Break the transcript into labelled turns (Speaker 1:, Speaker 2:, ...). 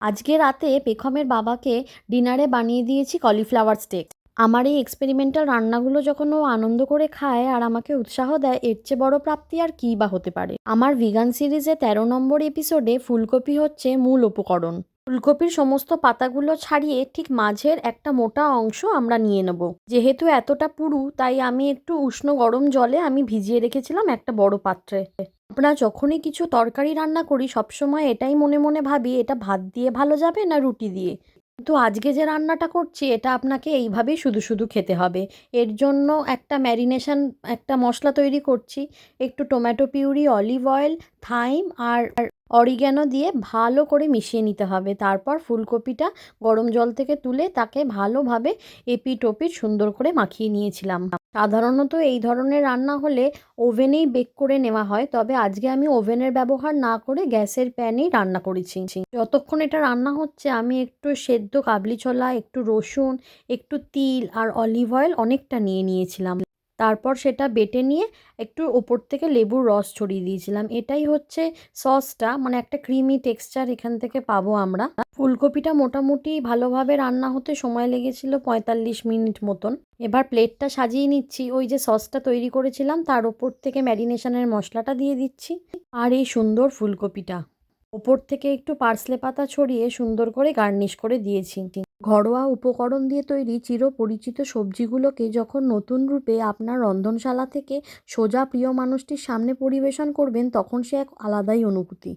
Speaker 1: আজকে রাতে পেখমের বাবাকে ডিনারে বানিয়ে দিয়েছি কলিফ্লাওয়ার স্টেক। আমার এই এক্সপেরিমেন্টাল রান্নাগুলো যখন ও আনন্দ করে খায় আর আমাকে উৎসাহ দেয়, এর চেয়ে বড় প্রাপ্তি আর কী বা হতে পারে। আমার ভিগান সিরিজে 13 নম্বর এপিসোডে ফুলকপি হচ্ছে মূল উপকরণ। ফুলকপির সমস্ত পাতাগুলো ছাড়িয়ে ঠিক মাঝের একটা মোটা অংশ আমরা নিয়ে নেব। যেহেতু এতটা পুরু, তাই আমি একটু উষ্ণ গরম জলে ভিজিয়ে রেখেছিলাম একটা বড় পাত্রে। আমরা যখনই কিছু তরকারি রান্না করি সবসময় এটাই মনে মনে ভাবি, এটা ভাত দিয়ে ভালো যাবে না রুটি দিয়ে। কিন্তু আজকে যে রান্নাটা করছি এটা আপনাকে এইভাবেই শুধু শুধু খেতে হবে। এর জন্য একটা ম্যারিনেশন, একটা মশলা তৈরি করছি। একটু tomato puree, olive oil, thyme আর অরিগ্যানো দিয়ে ভালো করে মিশিয়ে নিতে হবে। তারপর ফুলকপিটা গরম জল থেকে তুলে তাকে ভালোভাবে এপিট ওপিট সুন্দর করে মাখিয়ে নিয়েছিলাম। সাধারণত এই ধরনের রান্না হলে ওভেনেই বেক করে নেওয়া হয়, তবে আজকে আমি ওভেনের ব্যবহার না করে গ্যাসের প্যানেই রান্না করেছি। যতক্ষণ এটা রান্না হচ্ছে আমি একটু সেদ্ধ কাবলি ছোলা, একটু রসুন, একটু তিল আর অলিভ অয়েল অনেকটা নিয়ে নিয়েছিলাম। তারপর সেটা বেটে নিয়ে একটু ওপর থেকে লেবুর রস ছড়িয়ে দিয়েছিলাম। এটাই হচ্ছে সসটা, মানে একটা ক্রিমি টেক্সচার এখান থেকে পাবো আমরা। ফুলকপিটা মোটামুটি ভালোভাবে রান্না হতে সময় লেগেছিল 45 মিনিট মতন। এবার প্লেটটা সাজিয়ে নিচ্ছি। ওই যে সসটা তৈরি করেছিলাম তার ওপর থেকে ম্যারিনেশনের মশলাটা দিয়ে দিচ্ছি আর এই সুন্দর ফুলকপিটা ওপর থেকে একটু পার্সলে পাতা ছড়িয়ে সুন্দর করে গার্নিশ করে দিয়েছি। ঘরোয়া উপকরণ দিয়ে তৈরি চিরপরিচিত সবজিগুলোকে যখন নতুন রূপে আপনার রন্ধনশালা থেকে সোজা প্রিয় মানুষটির সামনে পরিবেশন করবেন, তখন সে এক আলাদাই অনুভূতি।